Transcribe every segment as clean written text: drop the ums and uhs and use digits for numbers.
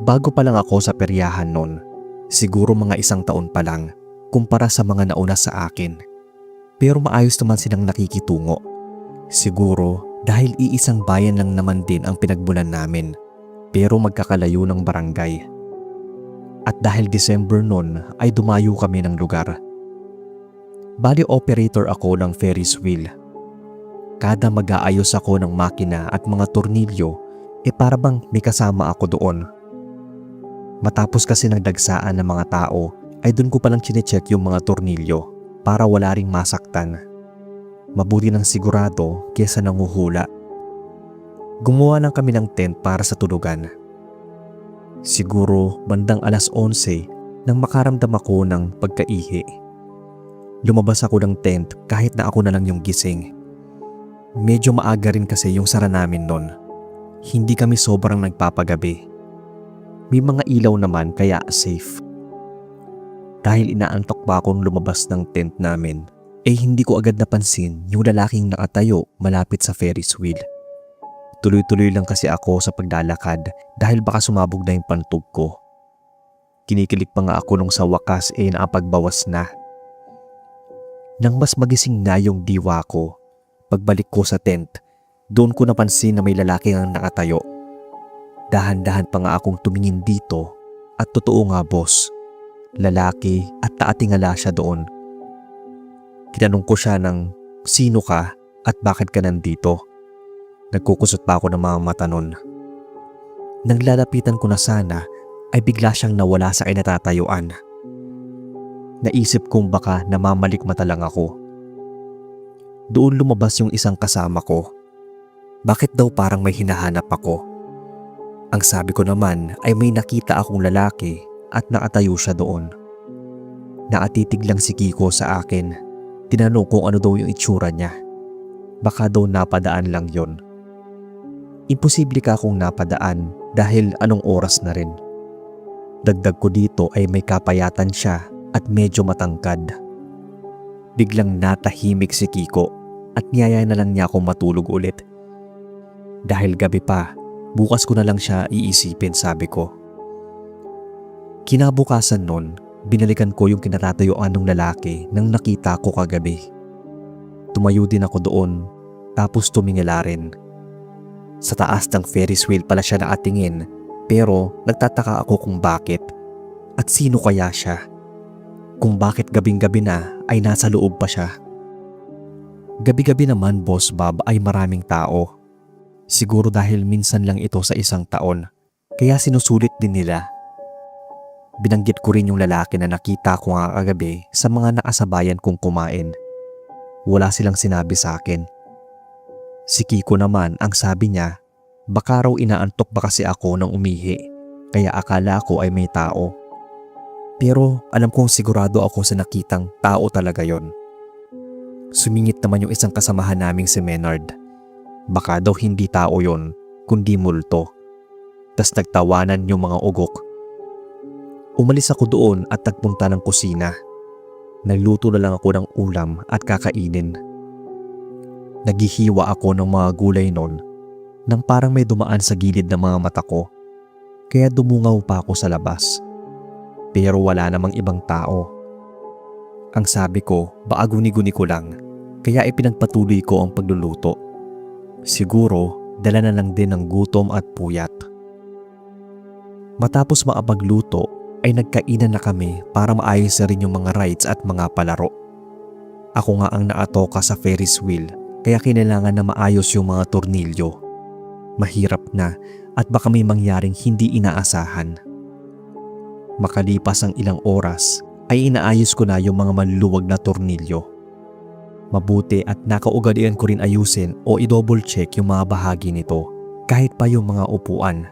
Bago pa lang ako sa peryahan noon, siguro mga 1 taon pa lang kumpara sa mga nauna sa akin. Pero maayos naman silang nakikitungo. Siguro dahil iisang bayan lang naman din ang pinagmulan namin, pero magkakalayo ng barangay. At dahil December noon ay dumayo kami ng lugar. Bali operator ako ng Ferris wheel. Kada mag-aayos ako ng makina at mga tornilyo, para bang may kasama ako doon. Matapos kasi nagdagsaan ng mga tao, ay doon ko palang chinecheck yung mga tornilyo para wala ring masaktan. Mabuti ng sigurado kesa nanguhula. Gumawa lang kami ng tent para sa tulugan. Siguro bandang 11:00 nang makaramdam ako ng pagkaihi. Lumabas ako ng tent kahit na ako na lang yung gising. Medyo maaga rin kasi yung sara namin noon. Hindi kami sobrang nagpapagabi. May mga ilaw naman kaya safe. Dahil inaantok pa akong lumabas ng tent namin, hindi ko agad napansin yung lalaking nakatayo malapit sa Ferris wheel. Tuloy-tuloy lang kasi ako sa paglalakad dahil baka sumabog na yung pantog ko. Kinikilig pa nga ako nung sa wakas nakapagbawas na. Nang mas magising na yung diwa ko, pagbalik ko sa tent, doon ko napansin na may lalaki ang nakatayo. Dahan-dahan pa nga akong tumingin dito at totoo nga boss, lalaki at nakatingala siya doon. Tinanong ko siya ng sino ka at bakit ka nandito. Nagkukusot pa ako ng mga mata nun. Nang lalapitan ko na sana ay bigla siyang nawala sa kinatatayuan. Naisip kong baka namamalikmata lang ako. Doon lumabas yung isang kasama ko. Bakit daw parang may hinahanap ako? Ang sabi ko naman ay may nakita akong lalaki at nakatayo siya doon. Nakatitig lang si Kiko sa akin. Tinanong kung ano daw yung itsura niya. Baka daw napadaan lang yon. Imposible ka akong napadaan dahil anong oras na rin. Dagdag ko dito ay may kapayatan siya at medyo matangkad. Biglang natahimik si Kiko at niyaya na lang niya akong matulog ulit. Dahil gabi pa, bukas ko na lang siya iisipin, sabi ko. Kinabukasan nun, binalikan ko yung kinatatayuan ng lalaki nang nakita ko kagabi. Tumayo din ako doon tapos tumingala rin. Sa taas ng Ferris wheel pala siya nakatingin pero nagtataka ako kung bakit at sino kaya siya. Kung bakit gabing-gabi na ay nasa loob pa siya. Gabi-gabi naman Boss Bob ay maraming tao. Siguro dahil minsan lang ito sa 1 taon kaya sinusulit din nila. Binanggit ko rin yung lalaki na nakita ko nga kagabi sa mga nakasabayan kong kumain. Wala silang sinabi sa akin. Si Kiko naman ang sabi niya, baka raw inaantok ba kasi ako nang umihi kaya akala ko ay may tao. Pero alam kong sigurado ako sa nakitang tao talaga yon. Sumingit naman yung isang kasamahan naming si Menard. Baka daw hindi tao yon, kundi multo. Tas nagtawanan yung mga ugok. Umalis ako doon at nagpunta ng kusina. Nagluto na lang ako ng ulam at kakainin. Naghihiwa ako ng mga gulay noon nang parang may dumaan sa gilid ng mga mata ko. Kaya dumungaw pa ako sa labas. Pero wala namang ibang tao. Ang sabi ko, baka guni-guni ko lang, kaya ipinagpatuloy ko ang pagluluto. Siguro, dala na lang din ng gutom at puyat. Matapos maabagluto, ay nagkainan na kami para maayos na rin yung mga rides at mga palaro. Ako nga ang naatoka sa Ferris wheel, kaya kinailangan na maayos yung mga tornilyo. Mahirap na at baka may mangyaring hindi inaasahan. Makalipas ang ilang oras ay inaayos ko na yung mga maluluwag na tornilyo. Mabuti at nakaugalian ko rin ayusin o i-double check yung mga bahagi nito kahit pa yung mga upuan.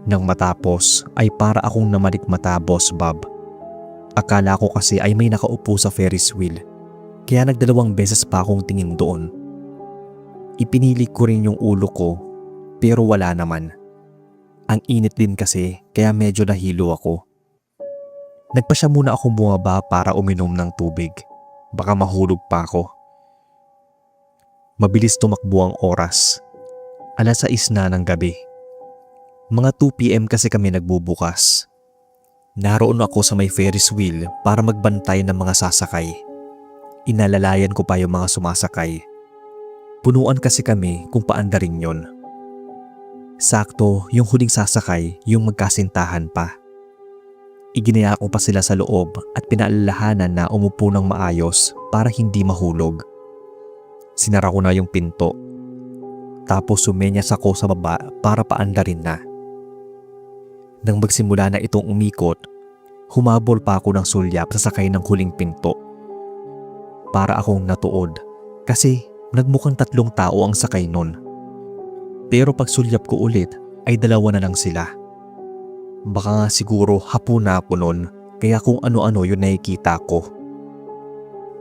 Nang matapos ay para akong namalikmata, Boss Bob. Akala ko kasi ay may nakaupo sa Ferris wheel kaya nagdalawang beses pa akong tingin doon. Ipinili ko rin yung ulo ko pero wala naman. Ang init din kasi kaya medyo nahilo ako. Nagpasya muna akong bumaba para uminom ng tubig. Baka mahulog pa ako. Mabilis tumakbo ang oras. 6:00 na ng gabi. Mga 2 PM kasi kami nagbubukas. Naroon ako sa may Ferris wheel para magbantay ng mga sasakay. Inalalayan ko pa yung mga sumasakay. Punuan kasi kami kung paanda rin yun. Sakto yung huling sasakay yung magkasintahan pa. Iginaya ko pa sila sa loob at pinaalalahanan na umupo ng maayos para hindi mahulog. Sinara ko na yung pinto. Tapos sumenyas ako sa baba para paanda rin na. Nang magsimula na itong umikot, humabol pa ako ng sulyap sa sakay ng huling pinto. Para akong natuod kasi nagmukhang 3 tao ang sakay nun. Pero pag sulyap ko ulit ay 2 na lang sila. Baka nga siguro hapon na ako nun kaya kung ano-ano yun nakikita ko.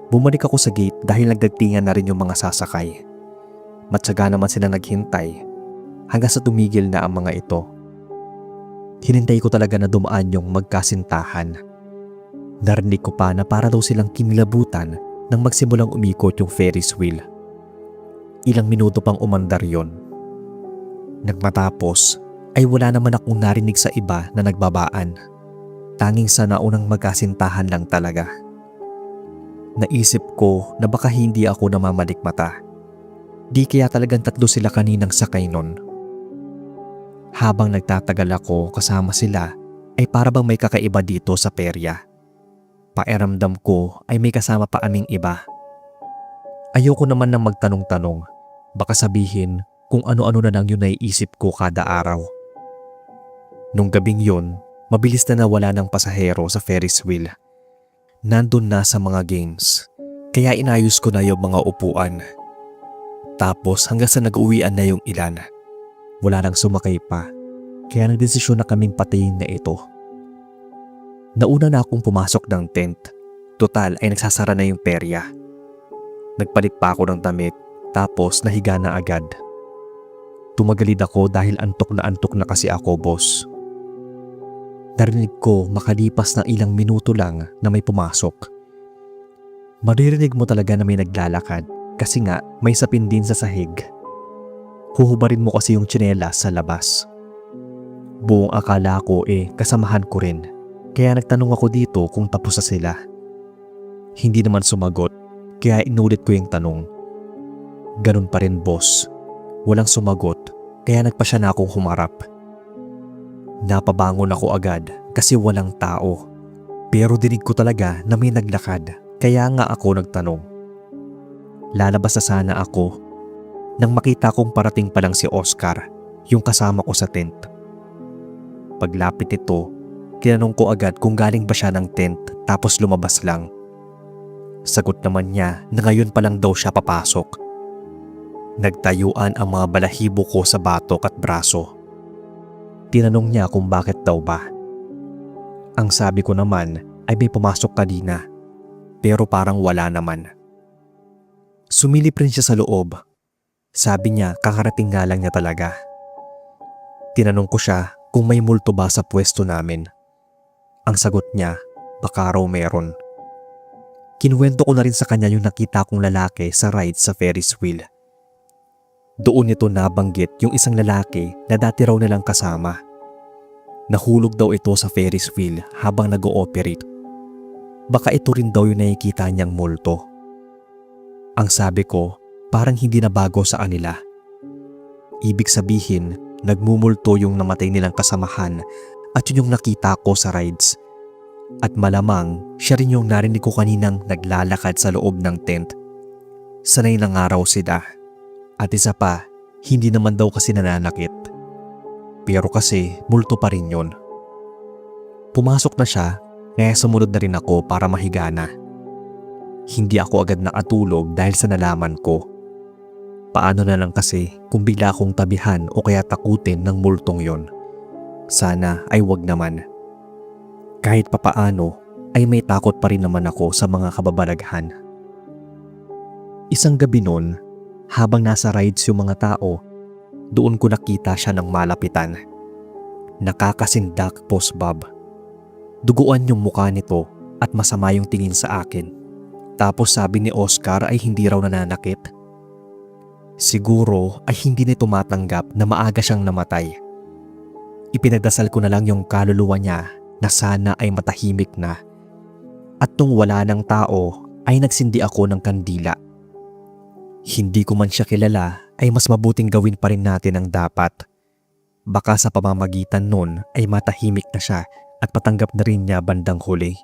Bumalik ako sa gate dahil nagdatingan na rin yung mga sasakay. Matyaga naman sila naghintay hanggang sa tumigil na ang mga ito. Hinintay ko talaga na dumaan yung magkasintahan. Narinig ko pa na para daw silang kinilabutan nang magsimulang umikot yung Ferris wheel. Ilang minuto pang umandar yon. Nagmatapos ay wala naman akong narinig sa iba na nagbabaan. Tanging sa naunang magkasintahan lang talaga. Naisip ko na baka hindi ako namamalikmata. Di kaya talagang 3 sila kaninang sakay nun. Habang nagtatagal ako kasama sila ay para bang may kakaiba dito sa perya. Pakiramdam ko ay may kasama pa aming iba. Ayoko naman nang magtanong-tanong. Baka sabihin kung ano-ano na lang yung naiisip ko kada araw. Nung gabing yun, mabilis na nawala ng pasahero sa Ferris wheel. Nandun na sa mga games. Kaya inayos ko na yung mga upuan. Tapos hanggang sa nag-uwian na yung ilan. Wala nang sumakay pa, kaya nagdesisyon na kaming patayin na ito. Nauna na akong pumasok ng tent. Total ay nagsasara na yung perya. Nagpalit pa ako ng damit, tapos nahiga na agad. Tumagalid ako dahil antok na kasi ako, boss. Narinig ko makalipas na ilang minuto lang na may pumasok. Maririnig mo talaga na may naglalakad kasi nga may sapin din sa sahig. Huhubarin mo kasi yung tsinelas sa labas. Buong akala ko kasamahan ko rin. Kaya nagtanong ako dito kung tapos na sila. Hindi naman sumagot kaya inulit ko yung tanong. Ganun pa rin, boss. Walang sumagot kaya nagpa siya na akong humarap. Napabangon ako agad kasi walang tao. Pero dinig ko talaga na may naglakad kaya nga ako nagtanong. Lalabas na sana ako nang makita kong parating pa lang si Oscar, yung kasama ko sa tent. Paglapit nito, tinanong ko agad kung galing ba siya ng tent tapos lumabas lang. Sagot naman niya na ngayon pa lang daw siya papasok. Nagtayuan ang mga balahibo ko sa batok at braso. Tinanong niya kung bakit daw ba. Ang sabi ko naman ay may pumasok kanina, pero parang wala naman. Sumilip rin siya sa loob. Sabi niya kakarating nga lang niya talaga. Tinanong ko siya kung may multo ba sa pwesto namin. Ang sagot niya, baka raw meron. Kinuwento ko na rin sa kanya yung nakita kong lalaki sa ride sa Ferris wheel. Doon nito nabanggit yung isang lalaki na dati raw nilang kasama. Nahulog daw ito sa Ferris wheel habang nag-ooperate. Baka ito rin daw yung nakikita niyang multo. Ang sabi ko, parang hindi na bago sa kanila. Ibig sabihin, nagmumulto yung namatay nilang kasamahan at yun yung nakita ko sa rides. At malamang siya rin yung narinig ko kaninang naglalakad sa loob ng tent. Sanay na nga raw sila. At isa pa, hindi naman daw kasi nananakit. Pero kasi multo pa rin yun. Pumasok na siya, kaya sumunod na rin ako para mahiga na. Hindi ako agad nakatulog dahil sa nalaman ko. Paano na lang kasi kung bigla akong tabihan o kaya takutin ng multong yon. Sana ay wag naman. Kahit papaano ay may takot pa rin naman ako sa mga kababalaghan. Isang gabi noon, habang nasa rides yung mga tao, doon ko nakita siya ng malapitan. Nakakasindak, Boss Bob. Duguan yung mukha nito at masama yung tingin sa akin. Tapos sabi ni Oscar ay hindi raw nananakit. Siguro ay hindi nito matanggap na maaga siyang namatay. ipinagdasal ko na lang yung kaluluwa niya na sana ay matahimik na. At nung wala ng tao ay nagsindi ako ng kandila. Hindi ko man siya kilala ay mas mabuting gawin pa rin natin ang dapat. Baka sa pamamagitan nun ay matahimik na siya at patanggap na rin niya bandang huli.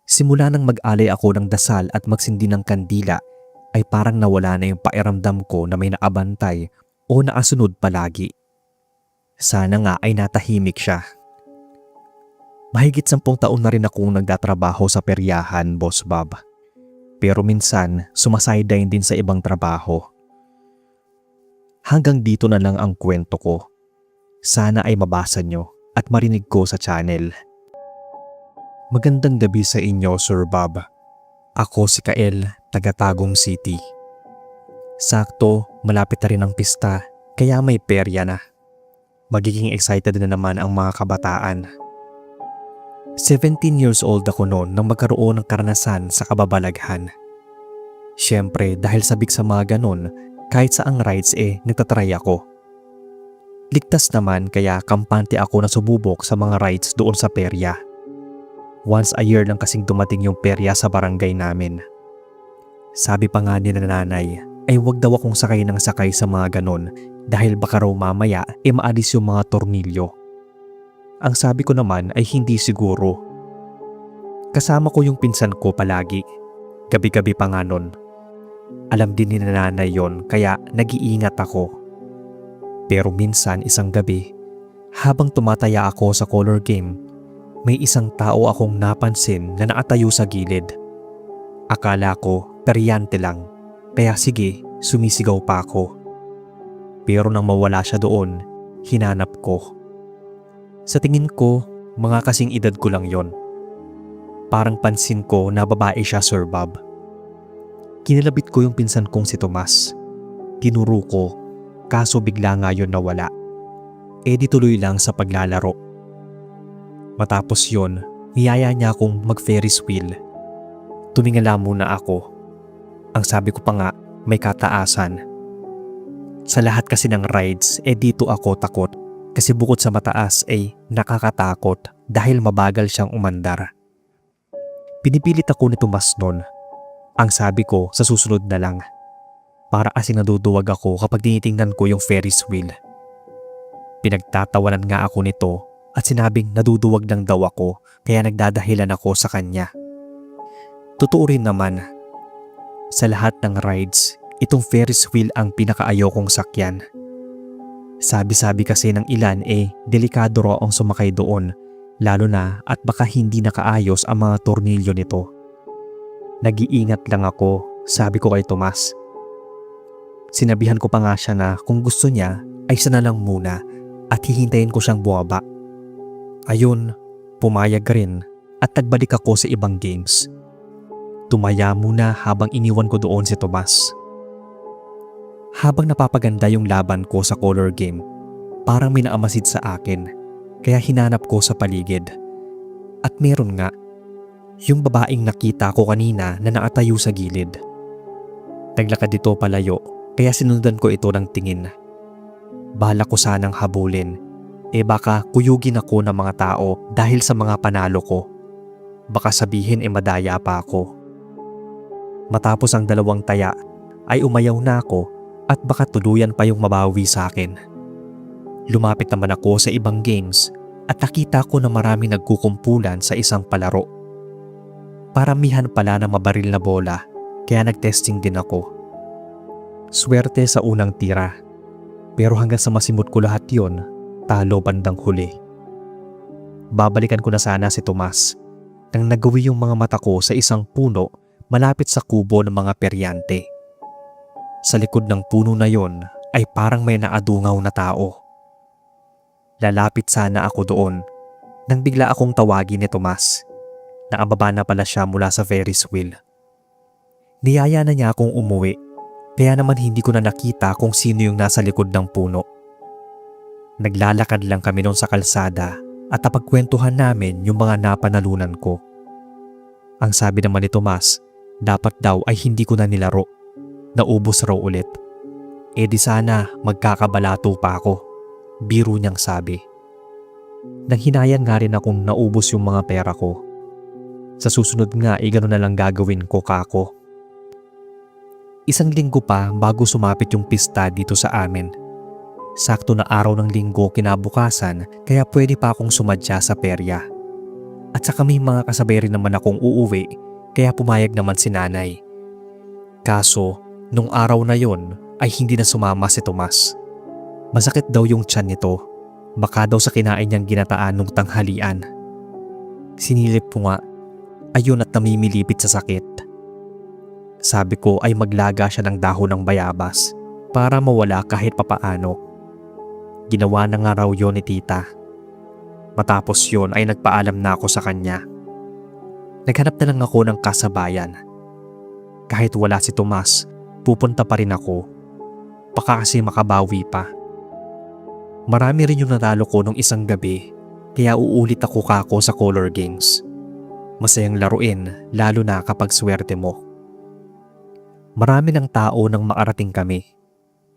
Simula nang mag-alay ako ng dasal at magsindi ng kandila ay parang nawala na yung pakiramdam ko na may naabantay o naasunod palagi. Sana nga ay natahimik siya. Mahigit 10 taon na rin akong nagtatrabaho sa peryahan, Boss Bob. Pero minsan sumasideline din sa ibang trabaho. Hanggang dito na lang ang kwento ko. Sana ay mabasa nyo at marinig ko sa channel. Magandang gabi sa inyo, Sir Bob. Ako si Kael, taga Tagum City. Sakto, malapit na rin ang pista, kaya may perya na. Magiging excited na naman ang mga kabataan. 17 years old ako noon nang magkaroon ng karanasan sa kababalaghan. Siyempre dahil sabik sa mga ganon, kahit saang rides nagtatry ako. Ligtas naman kaya kampante ako na sububok sa mga rides doon sa perya. Once a year lang kasing dumating yung perya sa barangay namin. Sabi pa nga ni nanay ay wag daw akong sakay ng sakay sa mga ganon dahil baka raw mamaya maalis yung mga tornilyo. Ang sabi ko naman ay hindi siguro. Kasama ko yung pinsan ko palagi. Gabi-gabi pa nga nun. Alam din ni nanay yon kaya nag-iingat ako. Pero minsan isang gabi, habang tumataya ako sa color game, may isang tao akong napansin na nakatayo sa gilid. Akala ko peryante lang, kaya sige sumisigaw pa ako. Pero nang mawala siya doon, hinanap ko. Sa tingin ko, mga kasing edad ko lang yon. Parang pansin ko na babae siya, Sir Bob. Kinalabit ko yung pinsan kong si Tomas. Tinuro ko, kaso bigla nga yun nawala. Di tuloy lang sa paglalaro. Matapos yon, niyaya niya akong mag-Ferris wheel. Tumingala muna ako. Ang sabi ko pa nga, may kataasan. Sa lahat kasi ng rides, dito ako takot. Kasi bukod sa mataas nakakatakot dahil mabagal siyang umandar. Pinipilit ako ni Tomas noon. Ang sabi ko sa susunod na lang. Para kasing naduduwag ako kapag tinitingnan ko yung Ferris wheel. Pinagtatawanan nga ako nito at sinabing naduduwag lang daw ako kaya nagdadahilan ako sa kanya. Totoo rin naman. Sa lahat ng rides, itong Ferris wheel ang pinakaayaw kong sakyan. Sabi-sabi kasi ng ilan delikado raw ang sumakay doon, lalo na at baka hindi nakaayos ang mga tornilyo nito. Nag-iingat lang ako, sabi ko kay Tomas. Sinabihan ko pa nga siya na kung gusto niya ay sana lang muna at hihintayin ko siyang bumaba. Ayun, pumayag rin at nagbalik ako sa ibang games. Tumaya muna habang iniwan ko doon si Tomas. Habang napapaganda yung laban ko sa color game, parang may naamasid sa akin, kaya hinanap ko sa paligid. At meron nga, yung babaeng nakita ko kanina na nakatayo sa gilid. Naglakad dito palayo, kaya sinundan ko ito ng tingin. Bahala ko sanang habulin, baka kuyugin ako ng mga tao dahil sa mga panalo ko. Baka sabihin madaya pa ako. Matapos ang 2 taya, ay umayaw na ako at baka tuluyan pa yung mabawi sa akin. Lumapit naman ako sa ibang games at nakita ko na marami nagkukumpulan sa isang palaro. Paramihan pala na mabaril na bola kaya nagtesting din ako. Swerte sa unang tira, pero hanggang sa masimot ko lahat yon, talo bandang huli. Babalikan ko na sana si Tomas nang nagawi yung mga mata ko sa isang puno malapit sa kubo ng mga peryante. Sa likod ng puno na yon ay parang may naadungaw na tao. Lalapit sana ako doon nang bigla akong tawagin ni Tomas. Nakababa na pala siya mula sa Ferris wheel. Niyaya na niya akong umuwi, kaya naman hindi ko na nakita kung sino yung nasa likod ng puno. Naglalakad lang kami noon sa kalsada at napagkwentuhan namin yung mga napanalunan ko. Ang sabi naman ni Tomas, dapat daw ay hindi ko na nilaro. Naubos raw ulit. Di sana magkakabalato pa ako. Biro niyang sabi. Nanghinayan nga rin akong naubos yung mga pera ko. Sa susunod nga gano'n na lang gagawin ko, kako. Isang linggo pa bago sumapit yung pista dito sa amin. Sakto na araw ng linggo kinabukasan kaya pwede pa akong sumadya sa perya. At saka may mga kasabay rin naman akong uuwi kaya pumayag naman si nanay. Kaso, nung araw na yon ay hindi na sumama si Tomas. Masakit daw yung tiyan nito. Baka daw sa kinain niyang ginataan nung tanghalian. Sinilip ko nga, ayun at namimilipit sa sakit. Sabi ko ay maglaga siya ng dahon ng bayabas para mawala kahit papaano. Ginawa na nga raw yun ni tita. Matapos yun ay nagpaalam na ako sa kanya. Naghanap na lang ako ng kasabayan. Kahit wala si Tomas, pupunta pa rin ako. Baka kasi makabawi pa. Marami rin yung natalo ko nung isang gabi, kaya uulit ako kako sa color games. Masayang laruin, lalo na kapag swerte mo. Marami ng tao nang makarating kami.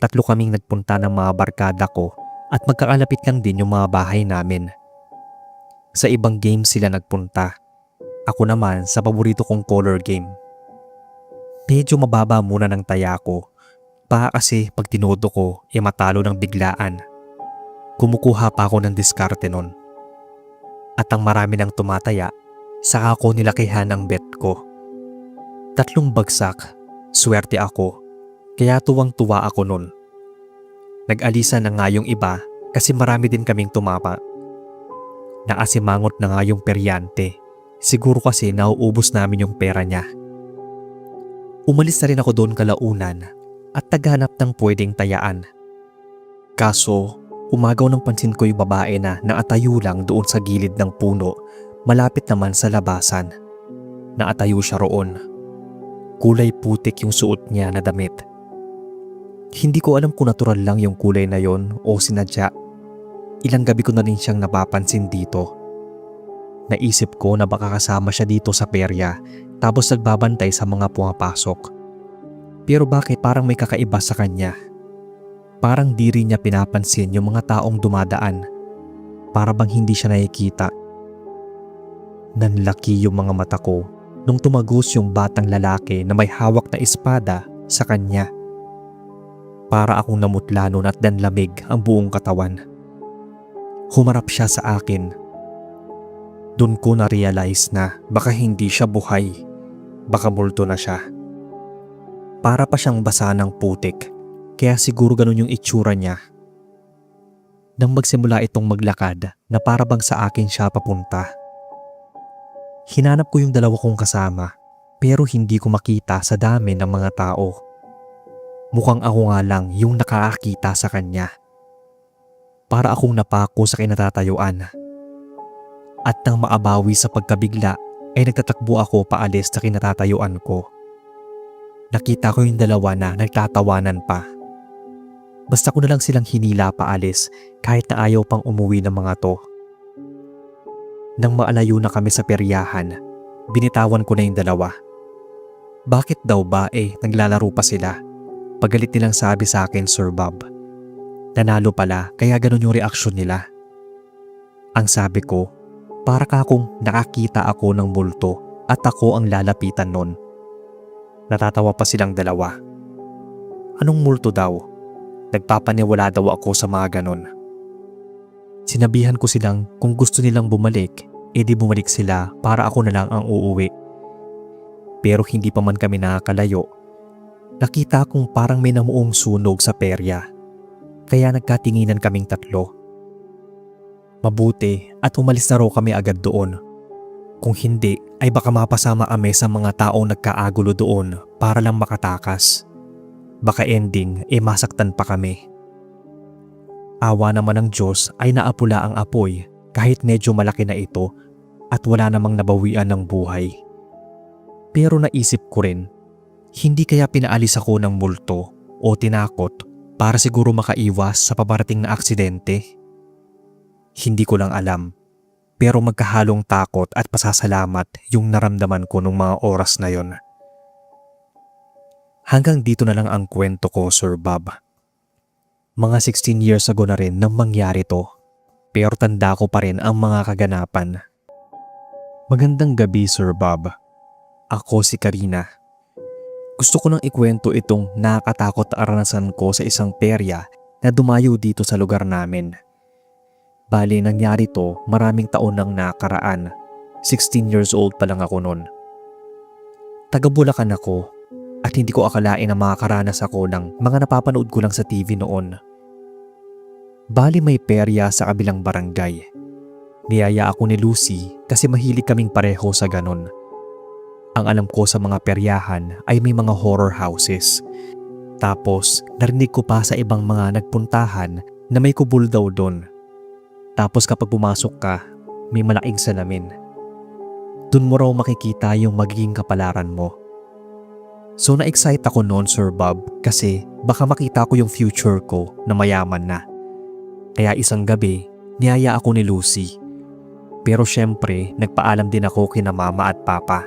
3 kaming nagpunta ng mga barkada ko at magkakalapit lang din yung mga bahay namin. Sa ibang game sila nagpunta. Ako naman sa paborito kong color game. Medyo mababa muna ng taya ko, baka kasi pag tinodo ko matalo ng biglaan. Kumukuha pa ako ng diskarte nun. At ang marami nang tumataya, saka ako nilakihan ang bet ko. 3 bagsak, swerte ako, kaya tuwang-tuwa ako nun. Nag-alisa na nga yung iba kasi marami din kaming tumapa. Naasimangot na nga yung peryante, siguro kasi nauubos namin yung pera niya. Umalis na rin ako doon kalaunan at naghanap ng pwedeng tayaan. Kaso, umagaw ng pansin ko yung babae na naatayo lang doon sa gilid ng puno, malapit naman sa labasan. Naatayo siya roon. Kulay putik yung suot niya na damit. Hindi ko alam kung natural lang yung kulay na yon o sinadya. Ilang gabi ko na rin siyang napapansin dito. Naisip ko na baka kasama siya dito sa perya tapos nagbabantay sa mga pumapasok. Pero bakit parang may kakaiba sa kanya? Parang di rin niya pinapansin yung mga taong dumadaan. Para bang hindi siya nakikita. Nanlaki yung mga mata ko nung tumagos yung batang lalaki na may hawak na espada sa kanya. Para akong namutla nun at danlamig ang buong katawan. Humarap siya sa akin. Doon ko na-realize na baka hindi siya buhay. Baka multo na siya. Para pa siyang basa ng putik. Kaya siguro ganun yung itsura niya. Nang magsimula itong maglakad na para bang sa akin siya papunta. Hinanap ko yung 2 kong kasama pero hindi ko makita sa dami ng mga tao. Mukhang ako nga lang yung nakakakita sa kanya. Para akong napako sa kinatatayuan. At nang maabawi sa pagkabigla ay nagtatakbo ako paalis sa kinatatayuan ko. Nakita ko yung 2 na nagtatawanan pa. Basta ko na lang silang hinila paalis kahit na ayaw pang umuwi ng mga to. Nang maalayo na kami sa peryahan, binitawan ko na yung 2. Bakit daw ba naglalaro pa sila? Pagalit nilang sabi sa akin, Sir Bob. Nanalo pala kaya ganun yung reaksyon nila. Ang sabi ko, para ka akong nakakita ako ng multo at ako ang lalapitan nun. Natatawa pa silang 2. Anong multo daw? Nagpapaniwala daw ako sa mga ganon. Sinabihan ko silang kung gusto nilang bumalik, di bumalik sila para ako na lang ang uuwi. Pero hindi pa man kami nakakalayo. Nakita kong parang may namuong sunog sa perya. Kaya nagkatinginan kaming 3. Mabuti at umalis na raw kami agad doon. Kung hindi ay baka mapasama kami sa mga taong nagkaagulo doon para lang makatakas. Baka ending masaktan pa kami. Awa naman ng Diyos ay naapula ang apoy kahit medyo malaki na ito at wala namang nabawian ng buhay. Pero naisip ko rin, hindi kaya pinaalis ako ng multo o tinakot para siguro makaiwas sa paparating na aksidente? Hindi ko lang alam, pero magkahalong takot at pasasalamat yung naramdaman ko nung mga oras na yon. Hanggang dito na lang ang kwento ko, Sir Bob. Mga 16 years ago na rin nang mangyari to, pero tanda ko pa rin ang mga kaganapan. Magandang gabi, Sir Bob. Ako si Karina. Gusto ko nang ikwento itong nakakatakot na aranasan ko sa isang perya na dumayo dito sa lugar namin. Bali, nangyari to maraming taon nang nakaraan. 16 years old pa lang ako noon. Taga Bulacan ako at hindi ko akalain na makakaranas ako ng mga napapanood ko lang sa TV noon. Bali, may perya sa kabilang barangay. Niyaya ako ni Lucy kasi mahilig kaming pareho sa ganon. Ang alam ko sa mga peryahan ay may mga horror houses. Tapos narinig ko pa sa ibang mga nagpuntahan na may kubul daw doon. Tapos kapag pumasok ka, may malaking salamin. Doon mo raw makikita yung magiging kapalaran mo. So na-excite ako noon, Sir Bob, kasi baka makita ko yung future ko na mayaman na. Kaya isang gabi, niyaya ako ni Lucy. Pero syempre, nagpaalam din ako kina mama at papa.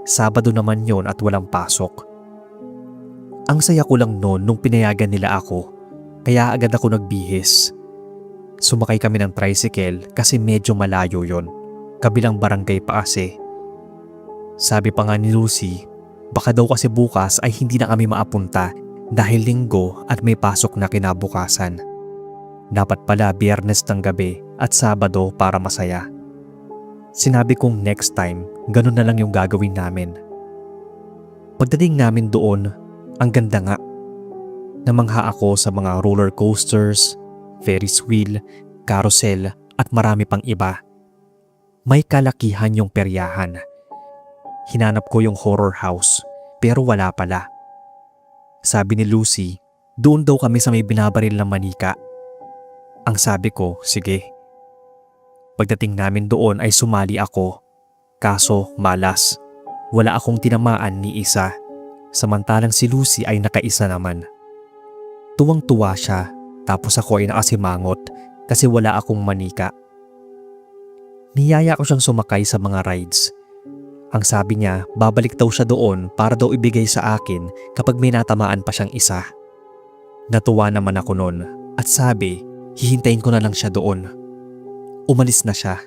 Sabado naman yon at walang pasok. Ang saya ko lang noon nung pinayagan nila ako, kaya agad ako nagbihis. Sumakay kami ng tricycle kasi medyo malayo yon, kabilang barangay pa kasi. Sabi pa nga ni Lucy, baka daw kasi bukas ay hindi na kami maapunta dahil linggo at may pasok na kinabukasan. Dapat pala Biyernes ng gabi at Sabado para masaya. Sinabi kong next time, ganun na lang yung gagawin namin. Pagdating namin doon, ang ganda nga. Namangha ako sa mga roller coasters, Ferris wheel, carousel at marami pang iba. May kalakihan yung peryahan. Hinanap ko yung horror house pero wala pala. Sabi ni Lucy, doon daw kami sa may binabaril na manika. Ang sabi ko, sige. Pagdating namin doon ay sumali ako. Kaso malas, wala akong tinamaan ni isa. Samantalang si Lucy ay nakaisa naman. Tuwang-tuwa siya tapos ako ay nakasimangot kasi wala akong manika. Niyaya ko siyang sumakay sa mga rides. Ang sabi niya, babalik daw siya doon para daw ibigay sa akin kapag may natamaan pa siyang isa. Natuwa naman ako noon at sabi, hihintayin ko na lang siya doon. Umalis na siya.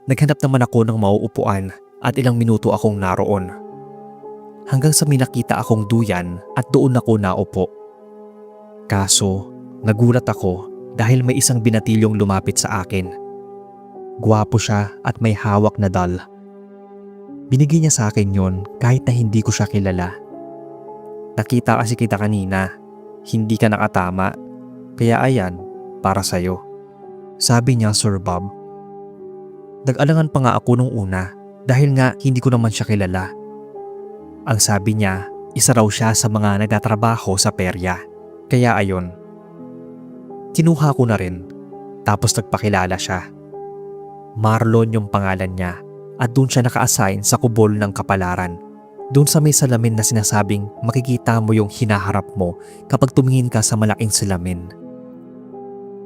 Naghanap naman ako ng mauupuan at ilang minuto akong naroon. Hanggang sa may nakita akong duyan at doon ako naupo. Kaso, nagulat ako dahil may isang binatilyong lumapit sa akin. Gwapo siya at may hawak na doll. Binigay niya sa akin yon kahit na hindi ko siya kilala. Nakita kasi kita kanina, hindi ka nakatama, kaya ayan, para sa'yo. Sabi niya, Sir Bob. Nag-alangan pa nga ako nung una dahil nga hindi ko naman siya kilala. Ang sabi niya, isa raw siya sa mga nagtatrabaho sa perya. Kaya ayon. Kinuha ko na rin, tapos nagpakilala siya. Marlon yung pangalan niya. At doon siya naka-assign sa kubol ng kapalaran. Doon sa may salamin na sinasabing makikita mo yung hinaharap mo kapag tumingin ka sa malaking salamin.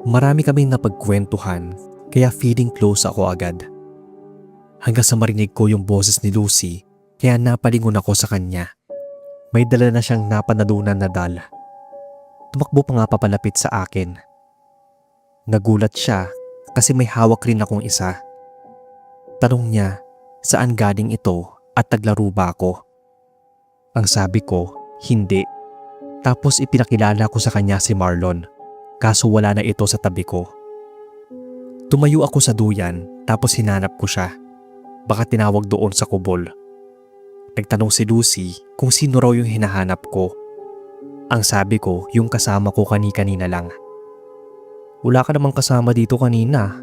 Marami kaming napagkwentuhan kaya feeling close ako agad. Hanggang sa marinig ko yung boses ni Lucy kaya napalingon ako sa kanya. May dala na siyang napanalunan na doll. Tumakbo pa nga papalapit sa akin. Nagulat siya kasi may hawak rin akong isa. Tanong niya, saan galing ito at naglaro ba ako? Ang sabi ko, hindi. Tapos ipinakilala ko sa kanya si Marlon, kaso wala na ito sa tabi ko. Tumayo ako sa duyan tapos hinanap ko siya. Baka tinawag doon sa kubol. Nagtanong si Lucy kung sino raw yung hinahanap ko. Ang sabi ko, yung kasama ko kanina lang. Wala ka namang kasama dito kanina,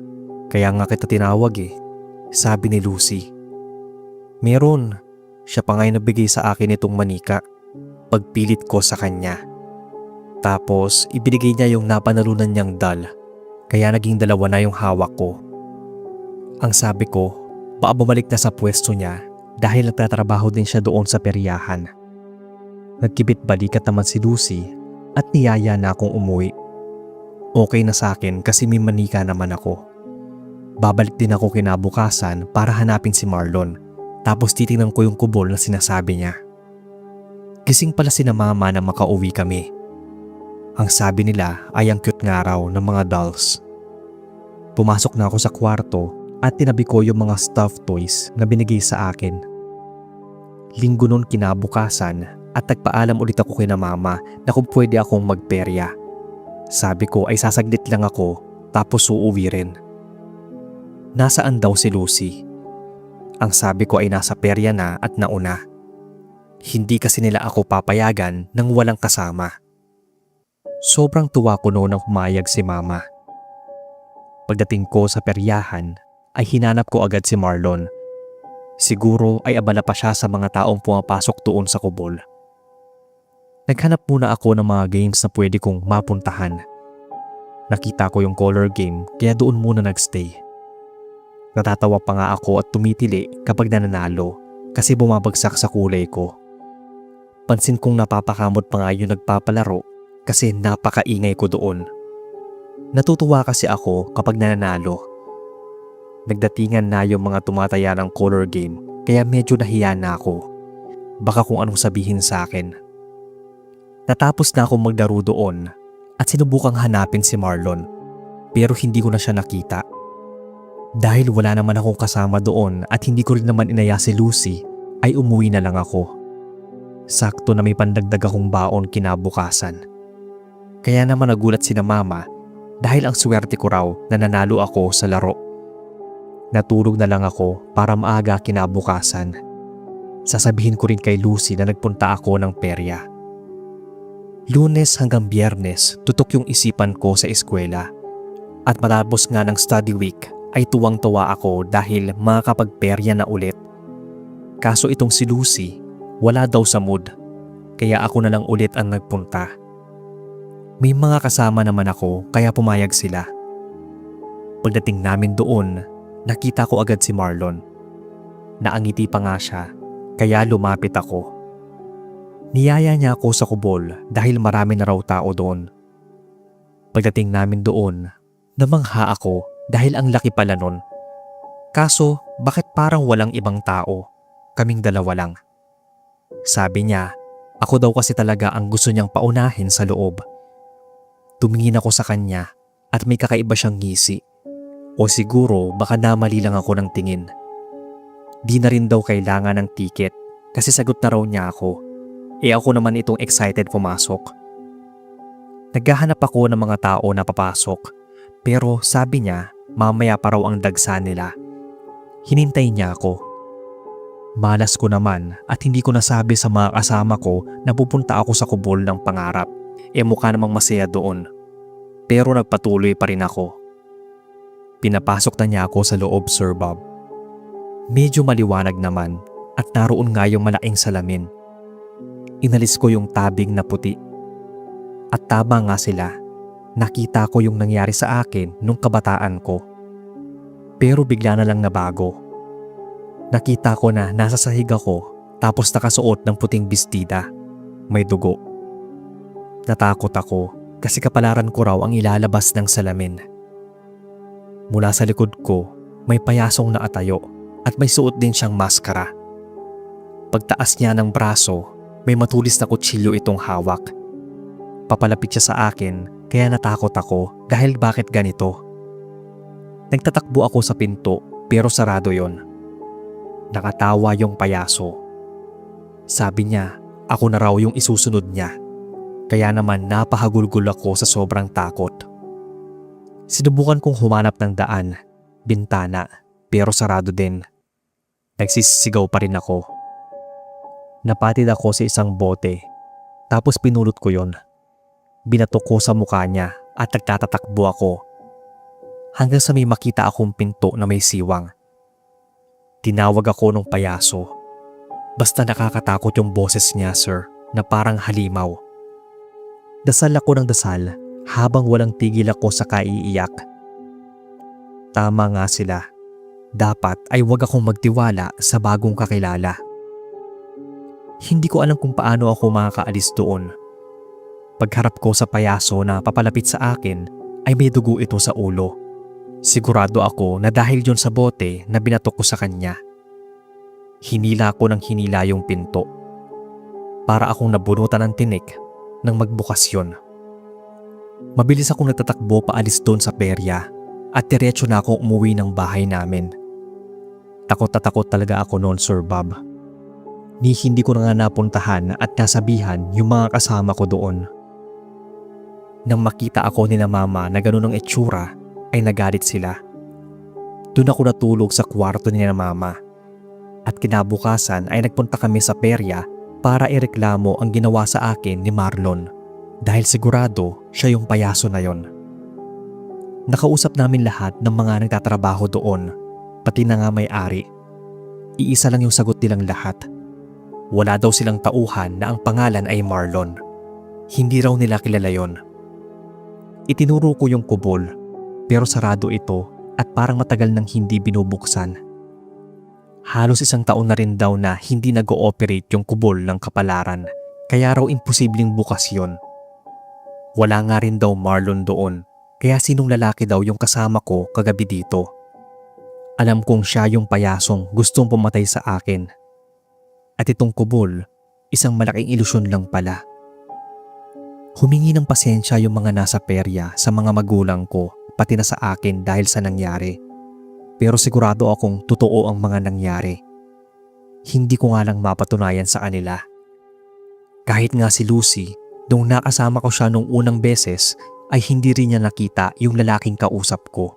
kaya nga kita tinawag eh. Sabi ni Lucy. Meron. Siya pa nga'y nabigay sa akin itong manika. Pagpilit ko sa kanya. Tapos ibinigay niya yung napanalunan niyang doll. Kaya naging dalawa na yung hawak ko. Ang sabi ko, baka bumalik na sa pwesto niya dahil nagtatrabaho din siya doon sa peryahan. Nagkibit balikat naman si Lucy at niyaya na akong umuwi. Okay na sa akin kasi may manika naman ako. Babalik din ako kinabukasan para hanapin si Marlon, tapos titingnan ko yung kubol na sinasabi niya. Gising pala sina mama na makauwi kami. Ang sabi nila ay ang cute nga raw ng mga dolls. Pumasok na ako sa kwarto at tinabi ko yung mga stuffed toys na binigay sa akin. Linggo nun kinabukasan at nagpaalam ulit ako kina mama na kung pwede akong magperya. Sabi ko ay sasaglit lang ako tapos uuwi rin. Nasaan daw si Lucy? Ang sabi ko ay nasa perya na at nauna. Hindi kasi nila ako papayagan nang walang kasama. Sobrang tuwa ko noon nang pumayag si mama. Pagdating ko sa peryahan ay hinanap ko agad si Marlon. Siguro ay abala pa siya sa mga taong pumapasok doon sa kubol. Naghanap muna ako ng mga games na pwede kong mapuntahan. Nakita ko yung color game kaya doon muna nagstay. Natatawa pa nga ako at tumitili kapag nananalo kasi bumabagsak sa kulay ko. Pansin kong napapakamot pa nga yung nagpapalaro kasi napakaingay ko doon. Natutuwa kasi ako kapag nananalo. Nagdatingan na yung mga tumataya ng color game kaya medyo nahiya na ako. Baka kung anong sabihin sa akin. Natapos na akong maglaro doon at sinubukang hanapin si Marlon pero hindi ko na siya nakita. Dahil wala naman akong kasama doon at hindi ko rin naman inaya si Lucy ay umuwi na lang ako. Sakto na may pandagdag akong baon kinabukasan. Kaya naman nagulat sina mama dahil ang swerte ko raw na nanalo ako sa laro. Natulog na lang ako para maaga kinabukasan. Sasabihin ko rin kay Lucy na nagpunta ako ng perya. Lunes hanggang Biyernes tutok yung isipan ko sa eskwela. At matapos nga ng study week ay tuwang-tuwa ako dahil makakapagperya na ulit. Kaso itong si Lucy, wala daw sa mood. Kaya ako na lang ulit ang nagpunta. May mga kasama naman ako kaya pumayag sila. Pagdating namin doon, nakita ko agad si Marlon. Naangiti pa nga siya, kaya lumapit ako. Niyaya niya ako sa kubol dahil marami na raw tao doon. Pagdating namin doon, namangha ako dahil ang laki pala nun. Kaso bakit parang walang ibang tao? Kaming dalawa lang. Sabi niya, ako daw kasi talaga ang gusto niyang paunahin sa loob. Tumingin ako sa kanya at may kakaiba siyang ngisi. O siguro baka namali lang ako ng tingin. Di na rin daw kailangan ng ticket kasi sagot na raw niya ako. Ako naman itong excited pumasok. Naghahanap ako ng mga tao na papasok pero sabi niya mamaya pa raw ang dagsa nila. Hinintay niya ako. Malas ko naman at hindi ko nasabi sa mga kasama ko na pupunta ako sa kubol ng pangarap. Mukha namang masaya doon. Pero nagpatuloy pa rin ako. Pinapasok na niya ako sa loob, Sir Bob. Medyo maliwanag naman at naroon nga yung malaking salamin. Inalis ko yung tabing na puti. At tama nga sila. Nakita ko yung nangyari sa akin nung kabataan ko. Pero bigla na lang nabago. Nakita ko na nasa sahig ako tapos nakasuot ng puting bestida. May dugo. Natakot ako kasi kapalaran ko raw ang ilalabas ng salamin. Mula sa likod ko, may payasong nakatayo at may suot din siyang maskara. Pagtaas niya ng braso, may matulis na kutsilyo itong hawak. Papalapit siya sa akin kaya natakot ako dahil bakit ganito. Nagtatakbo ako sa pinto pero sarado yon. Nakatawa yung payaso. Sabi niya, ako na raw yung isusunod niya. Kaya naman napahagulgul ako sa sobrang takot. Sinubukan kong humanap ng daan, bintana, pero sarado din. Nagsisigaw pa rin ako. Napatid ako sa isang bote, tapos pinulot ko yon. Binatok ko sa mukha niya at nagtatatakbo ako. Hanggang sa may makita akong pinto na may siwang. Tinawag ako ng payaso. Basta nakakatakot yung boses niya, sir, na parang halimaw. Dasal ako ng dasal habang walang tigil ako sa kaiiyak. Tama nga sila. Dapat ay wag akong magtiwala sa bagong kakilala. Hindi ko alam kung paano ako makakaalis doon. Pagharap ko sa payaso na papalapit sa akin ay may dugo ito sa ulo. Sigurado ako na dahil yon sa bote na binatok ko sa kanya. Hinila ko ng hinila yung pinto. Para akong nabunutan ng tinik nang magbukas yon. Mabilis akong nagtatakbo paalis doon sa perya at diretso na ako umuwi ng bahay namin. Takot na takot talaga ako noon, Sir Bob. Ni hindi ko na nga napuntahan at nasabihan yung mga kasama ko doon. Nang makita ako ni na mama na ganun ang itsura ay nagalit sila. Doon ako natulog sa kwarto ni na mama. At kinabukasan ay nagpunta kami sa perya para ireklamo ang ginawa sa akin ni Marlon dahil sigurado siya yung payaso na yon. Nakausap namin lahat ng mga nagtatrabaho doon, pati na nga may-ari. Iisa lang yung sagot nilang lahat. Wala daw silang tauhan na ang pangalan ay Marlon. Hindi raw nila kilala yon. Itinuro ko yung kubol pero sarado ito at parang matagal nang hindi binubuksan. Halos 1 taon na rin daw na hindi nag-ooperate yung kubol ng kapalaran kaya raw imposibleng bukas yon. Wala nga rin daw Marlon doon kaya sinong lalaki daw yung kasama ko kagabi dito. Alam kong siya yung payasong gustong pumatay sa akin. At itong kubol, isang malaking ilusyon lang pala. Humingi ng pasensya yung mga nasa perya sa mga magulang ko pati na sa akin dahil sa nangyari. Pero sigurado akong totoo ang mga nangyari. Hindi ko nga lang mapatunayan sa kanila. Kahit nga si Lucy, nung nakasama ko siya nung unang beses ay hindi rin niya nakita yung lalaking kausap ko.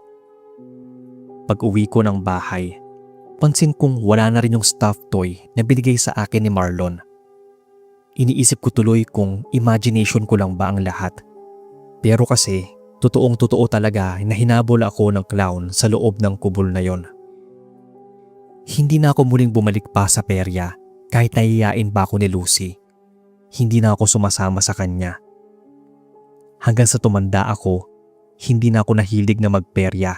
Pag uwi ko ng bahay, pansin kong wala na rin yung stuffed toy na binigay sa akin ni Marlon. Iniisip ko tuloy kung imagination ko lang ba ang lahat. Pero kasi totoong totoo talaga na hinabol ako ng clown sa loob ng kubol na yon. Hindi na ako muling bumalik pa sa perya kahit nahihiyain ba ako ni Lucy. Hindi na ako sumasama sa kanya. Hanggang sa tumanda ako, hindi na ako nahilig na magperya